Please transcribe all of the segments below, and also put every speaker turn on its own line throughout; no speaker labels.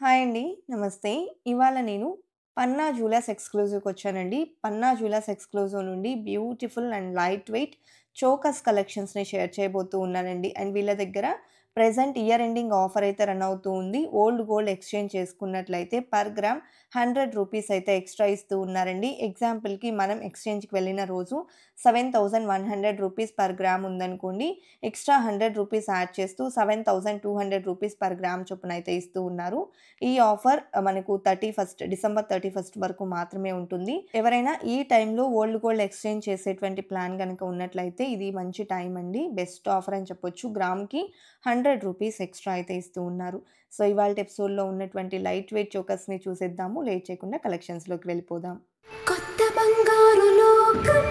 Hi అండి. నమస్తే. ఇవాళ నేను పన్నా జ్యువెలర్స్ ఎక్స్‌క్లూజివ్‌కొచ్చానండి. పన్నా జ్యువెలర్స్ ఎక్స్‌క్లూజివ్ నుండి beautiful and light weight chokers కలెక్షన్స్‌ని షేర్ చేయబోతూ ఉన్నానండి. అండ్ వీళ్ళ దగ్గర ప్రెజెంట్ ఇయర్ ఎండింగ్ ఆఫర్ అయితే రన్ అవుతూ ఉంది. ఓల్డ్ గోల్డ్ ఎక్స్‌చేంజ్ చేసుకున్నట్లయితే పర్ గ్రామ్ రూ. 100 అయితే ఎక్స్‌ట్రా ఇస్తూ ఉన్నారండి. ఎగ్జాంపుల్‌కి మనం ఎక్స్‌చేంజ్‌కి వెళ్ళిన రోజు రూ. 7,100 పర్ గ్రామ్ ఉందనుకోండి. ఎక్స్‌ట్రా రూ. 100 యాడ్ చేస్తూ రూ. 7,200 పర్ గ్రామ్ చొప్పున అయితే ఇస్తూ ఉన్నారు. ఈ ఆఫర్ మనకు డిసెంబర్ 31 వరకు మాత్రమే ఉంటుంది. ఎవరైనా ఈ టైంలో ఓల్డ్ గోల్డ్ ఎక్స్‌చేంజ్ చేసేటువంటి ప్లాన్ గనక ఉన్నట్లయితే ఇది మంచి టైం అండి. బెస్ట్ ఆఫర్ అని చెప్పొచ్చు. గ్రామ్‌కి రూ. 100 ఎక్స్‌ట్రా అయితే ఇస్తూ ఉన్నారు. సో, ఇవాల్టి ఎపిసోడ్‌లో ఉన్నటువంటి లైట్ వెయిట్ చోకర్స్‌ని చూసేద్దాము. లేట్ చేయకుండా కలెక్షన్స్‌లోకి వెళ్ళిపోదాం.
కొత్త బంగారు లోకం.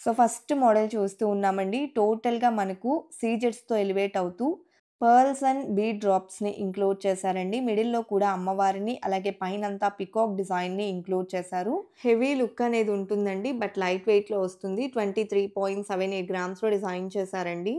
సో, ఫస్ట్ మోడల్ చూస్తూ ఉన్నామండి. టోటల్‌గా మనకు సీజెడ్స్‌తో ఎలివేట్ అవుతూ పర్ల్స్ అండ్ బీడ్ డ్రాప్స్‌ని ఇంక్లూడ్ చేశారండి. మిడిల్‌లో కూడా అమ్మవారిని, అలాగే పైనంతా పికాక్ డిజైన్‌ని ఇంక్లూడ్ చేశారు. హెవీ లుక్ అనేది ఉంటుందండి. బట్ లైట్ వెయిట్‌లో వస్తుంది. 23.78 గ్రామ్స్‌లో డిజైన్ చేశారండి.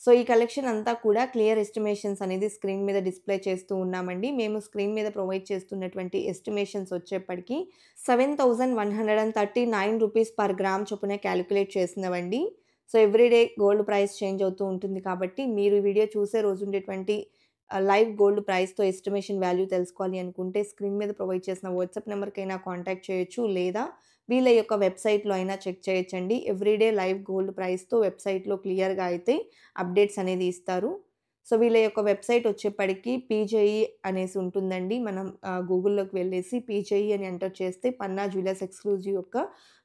సో, ఈ కలెక్షన్ అంతా కూడా క్లియర్ ఎస్టిమేషన్స్ అనేది స్క్రీన్ మీద డిస్‌ప్లే చేస్తూ ఉన్నామండి. మేము స్క్రీన్ మీద ప్రొవైడ్ చేస్తున్నటువంటి ఎస్టిమేషన్స్ వచ్చేప్పటికి రూ. 7,139 పర్ గ్రామ్ చొప్పున కాలిక్యులేట్ చేసినవండి. So, everyday gold price change అవుతూ ఉంటుంది కాబట్టి, మీరు ఈ వీడియో చూసే రోజుండేటువంటి లైవ్ గోల్డ్ ప్రైస్‌తో ఎస్టిమేషన్ వాల్యూ తెలుసుకోవాలి అనుకుంటే, స్క్రీన్ మీద ప్రొవైడ్ చేసిన వాట్సాప్ నంబర్‌కైనా కాంటాక్ట్ చేయొచ్చు. లేదా వీళ్ళ యొక్క వెబ్‌సైట్‌లో అయినా చెక్ చేయొచ్చండి. ఎవ్రీడే లైవ్ గోల్డ్ ప్రైస్‌తో వెబ్‌సైట్‌లో క్లియర్‌గా అయితే అప్డేట్స్ అనేది ఇస్తారు. సో, వీళ్ళ యొక్క వెబ్‌సైట్ వచ్చేప్పటికి పీజేఈ అనేసి ఉంటుందండి. మనం గూగుల్‌లోకి వెళ్ళేసి పీజేఈ అని ఎంటర్ చేస్తే పన్నా జ్యువెలర్స్ ఎక్స్‌క్లూజివ్ యొక్క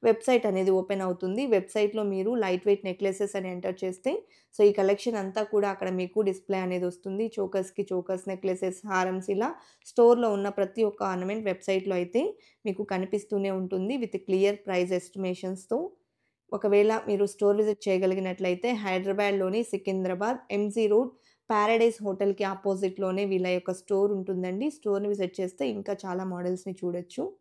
వెబ్‌సైట్ అనేది ఓపెన్ అవుతుంది. వెబ్‌సైట్‌లో మీరు లైట్ వెయిట్ నెక్లెసెస్ అని ఎంటర్ చేస్తే సో, ఈ కలెక్షన్ అంతా కూడా అక్కడ మీకు డిస్‌ప్లే అనేది వస్తుంది. చోకర్స్‌కి చోకర్స్, నెక్లెసెస్, హారమ్స్ ఇలా స్టోర్‌లో ఉన్న ప్రతి ఒక్క ఆర్నమెంట్ వెబ్‌సైట్‌లో అయితే మీకు కనిపిస్తూనే ఉంటుంది. విత్ క్లియర్ ప్రైస్ ఎస్టిమేషన్స్‌తో. ఒకవేళ మీరు స్టోర్ విజిట్ చేయగలిగినట్లయితే హైదరాబాద్‌లోని సికింద్రాబాద్ ఎంజీ రోడ్ పారడైస్ హోటల్‌కి అపోజిట్‌లోనే వీళ్ళ యొక్క స్టోర్ ఉంటుందండి. స్టోర్‌ని విజిట్ చేస్తే ఇంకా చాలా మోడల్స్‌ని చూడొచ్చు.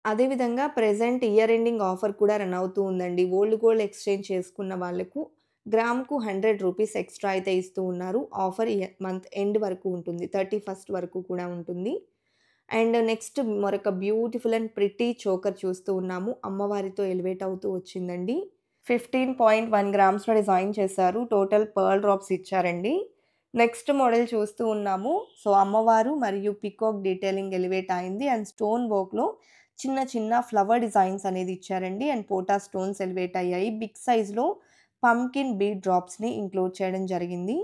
అదే విధంగా ప్రెజెంట్ ఇయర్ ఎండింగ్ ఆఫర్ కూడా రన్ అవుతూ ఉందండి. ఓల్డ్ గోల్డ్ ఎక్స్‌చేంజ్ చేసుకున్న వాళ్ళకు గ్రామ్‌కు రూ. 100 ఎక్స్‌ట్రా అయితే ఇస్తూ ఉన్నారు. ఆఫర్ మంత్ ఎండ్ వరకు ఉంటుంది. 31 వరకు కూడా ఉంటుంది. అండ్ నెక్స్ట్ మరొక బ్యూటిఫుల్ అండ్ ప్రిటీ చోకర్ చూస్తూ ఉన్నాము. అమ్మవారితో ఎలివేట్ అవుతూ వచ్చిందండి. 15.1 గ్రామ్స్‌లో డిజైన్ చేశారు. టోటల్ పర్ల్ డ్రాప్స్ ఇచ్చారండి. నెక్స్ట్ మోడల్ చూస్తూ ఉన్నాము. సో, అమ్మవారు మరియు పీకాక్ డీటెయిలింగ్ ఎలివేట్ అయింది. అండ్ స్టోన్ వర్క్‌లో చిన్న చిన్న ఫ్లవర్ డిజైన్స్ అనేది ఇచ్చారండి. అండ్ పోటా స్టోన్స్ ఎలివేట్ అయ్యాయి. బిగ్ సైజ్‌లో పంకిన్ బీడ్ డ్రాప్స్‌ని ఇంక్లూడ్ చేయడం జరిగింది.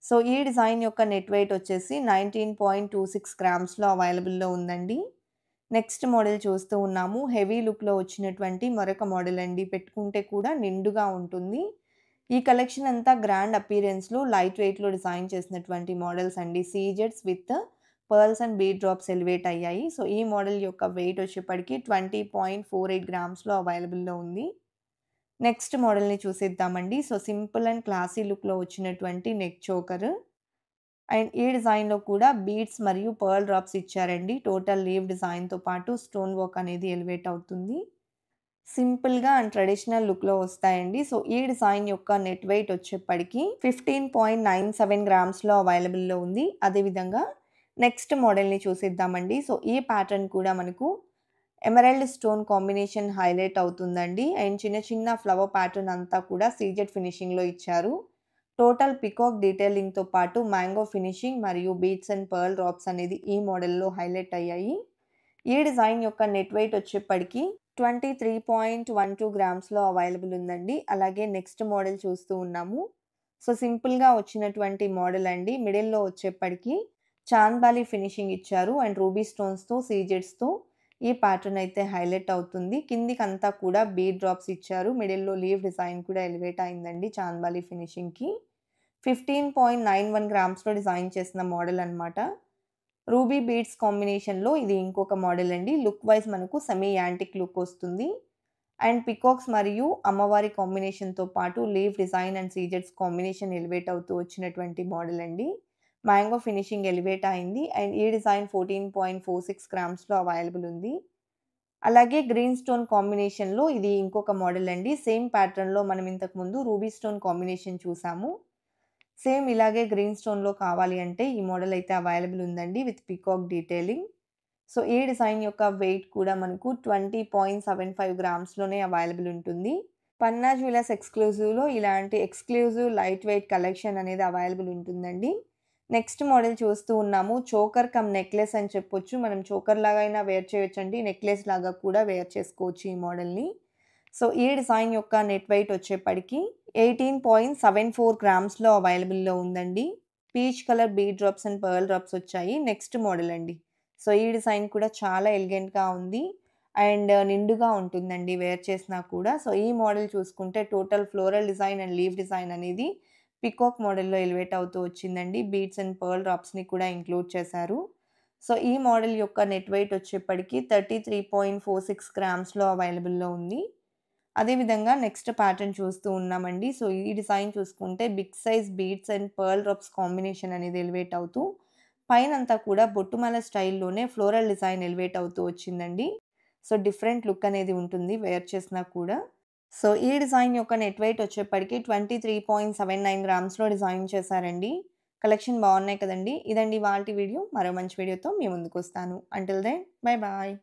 సో, ఈ డిజైన్ యొక్క నెట్ వెయిట్ వచ్చేసి 19.26 గ్రామ్స్‌లో అవైలబుల్‌లో ఉందండి. నెక్స్ట్ మోడల్ చూస్తూ ఉన్నాము. హెవీ లుక్‌లో వచ్చినటువంటి మరొక మోడల్ అండి. పెట్టుకుంటే కూడా నిండుగా ఉంటుంది. ఈ కలెక్షన్ అంతా గ్రాండ్ అపియరెన్స్‌లో లైట్ వెయిట్‌లో డిజైన్ చేసినటువంటి మోడల్స్ అండి. సీజెడ్స్ with pearls and bead drops elevate అయ్యాయి. సో, ఈ మోడల్ యొక్క వెయిట్ వచ్చేప్పటికి 20.48 గ్రామ్స్‌లో అవైలబుల్‌లో ఉంది. నెక్స్ట్ మోడల్‌ని చూసేద్దామండి. సో, సింపుల్ అండ్ క్లాసీ లుక్‌లో వచ్చినటువంటి నెక్ చోకర్. అండ్ ఈ డిజైన్‌లో కూడా బీడ్స్ మరియు పర్ల్ డ్రాప్స్ ఇచ్చారండి. టోటల్ లీవ్ డిజైన్‌తో పాటు స్టోన్ వర్క్ అనేది ఎలివేట్ అవుతుంది. సింపుల్‌గా అండ్ ట్రెడిషనల్ లుక్‌లో వస్తాయండి. సో, ఈ డిజైన్ యొక్క నెట్ వెయిట్ వచ్చేప్పటికి 15.97 గ్రామ్స్‌లో అవైలబుల్‌లో ఉంది. అదేవిధంగా నెక్స్ట్ మోడల్‌ని చూసేద్దామండి. సో, ఈ ప్యాటర్న్ కూడా మనకు ఎమరాల్డ్ స్టోన్ కాంబినేషన్ హైలైట్ అవుతుందండి. అండ్ చిన్న చిన్న ఫ్లవర్ ప్యాటర్న్ అంతా కూడా సీజెడ్ ఫినిషింగ్‌లో ఇచ్చారు. టోటల్ పికాక్ డీటెయిలింగ్‌తో పాటు మ్యాంగో ఫినిషింగ్ మరియు బీడ్స్ అండ్ పర్ల్ డ్రాప్స్ అనేది ఈ మోడల్‌లో హైలైట్ అయ్యాయి. ఈ డిజైన్ యొక్క నెట్ వెయిట్ వచ్చేప్పటికి 23.12 గ్రామ్స్‌లో అవైలబుల్ ఉందండి. అలాగే నెక్స్ట్ మోడల్ చూస్తూ ఉన్నాము. సో, సింపుల్‌గా వచ్చినటువంటి మోడల్ అండి. మిడిల్‌లో వచ్చేప్పటికి చాంద్బాలి ఫినిషింగ్ ఇచ్చారు. అండ్ రూబీ స్టోన్స్‌తో, సీజెడ్స్‌తో ఈ ప్యాటర్న్ అయితే హైలైట్ అవుతుంది. కిందికంతా కూడా బీడ్ డ్రాప్స్ ఇచ్చారు. మిడిల్‌లో లీవ్ డిజైన్ కూడా ఎలివేట్ అయిందండి చాంద్బాలి ఫినిషింగ్‌కి. 15.91 గ్రామ్స్‌లో డిజైన్ చేసిన మోడల్ అన్నమాట. రూబీ బీడ్స్ కాంబినేషన్‌లో ఇది ఇంకొక మోడల్ అండి. లుక్ వైస్ మనకు సెమీ యాంటిక్ లుక్ వస్తుంది. అండ్ పికాక్స్ మరియు అమ్మవారి కాంబినేషన్‌తో పాటు లీఫ్ డిజైన్ అండ్ సీజెడ్స్ కాంబినేషన్ ఎలివేట్ అవుతూ వచ్చినటువంటి మోడల్ అండి. మ్యాంగో ఫినిషింగ్ ఎలివేట్ అయింది. అండ్ ఈ డిజైన్ 14.46 గ్రామ్స్‌లో అవైలబుల్ ఉంది. అలాగే గ్రీన్ స్టోన్ కాంబినేషన్‌లో ఇది ఇంకొక మోడల్ అండి. సేమ్ ప్యాటర్న్‌లో మనం ఇంతకుముందు రూబీ స్టోన్ కాంబినేషన్ చూసాము. సేమ్ ఇలాగే గ్రీన్ స్టోన్‌లో కావాలి అంటే ఈ మోడల్ అయితే అవైలబుల్ ఉందండి విత్ పీకాక్ డీటెయిలింగ్. సో, ఈ డిజైన్ యొక్క వెయిట్ కూడా మనకు 20.75 గ్రామ్స్‌లోనే అవైలబుల్ ఉంటుంది. పన్నా జ్యువెలర్స్ ఎక్స్‌క్లూజివ్‌లో ఇలాంటి ఎక్స్‌క్లూజివ్ లైట్ వెయిట్ కలెక్షన్ అనేది అవైలబుల్ ఉంటుందండి. నెక్స్ట్ మోడల్ చూస్తూ ఉన్నాము. చోకర్ కమ్ నెక్లెస్ అని చెప్పొచ్చు. మనం చోకర్ లాగా అయినా వేర్ చేయొచ్చండి. నెక్లెస్ లాగా కూడా వేర్ చేసుకోవచ్చు ఈ మోడల్‌ని. సో, ఈ డిజైన్ యొక్క నెట్ వెయిట్ వచ్చేప్పటికి 18.74 గ్రామ్స్‌లో అవైలబుల్‌లో ఉందండి. Peach colour bead drops and pearl drops వచ్చాయి. నెక్స్ట్ మోడల్ అండి. సో, ఈ డిజైన్ కూడా చాలా ఎలిగెంట్‌గా ఉంది. అండ్ నిండుగా ఉంటుందండి వేర్ చేసినా కూడా. సో, ఈ మోడల్ చూసుకుంటే total floral design and leaf design అనేది పీకాక్ మోడల్‌లో ఎలివేట్ అవుతూ వచ్చిందండి. బీడ్స్ అండ్ పర్ల్ డ్రాప్స్‌ని కూడా ఇంక్లూడ్ చేశారు. సో, ఈ మోడల్ యొక్క నెట్ వెయిట్ వచ్చేప్పటికి 33.46 గ్రామ్స్‌లో అవైలబుల్‌లో ఉంది. అదేవిధంగా నెక్స్ట్ ప్యాటర్న్ చూస్తూ ఉన్నామండి. సో, ఈ డిజైన్ చూసుకుంటే big size beads and pearl drops combination అనేది ఎలివేట్ అవుతూ పైనంతా కూడా బొట్టుమాల స్టైల్‌లోనే ఫ్లోరల్ డిజైన్ ఎలివేట్ అవుతూ వచ్చిందండి. సో, డిఫరెంట్ లుక్ అనేది ఉంటుంది వేర్ చేసినా కూడా. సో, ఈ డిజైన్ యొక్క నెట్ వెయిట్ వచ్చేప్పటికి 23.79 గ్రామ్స్‌లో డిజైన్ చేశారండి. కలెక్షన్ బాగున్నాయి కదండీ! ఇదండి ఇవాల్టి వీడియో. మరో మంచి వీడియోతో మీ ముందుకొస్తాను. Until then bye bye.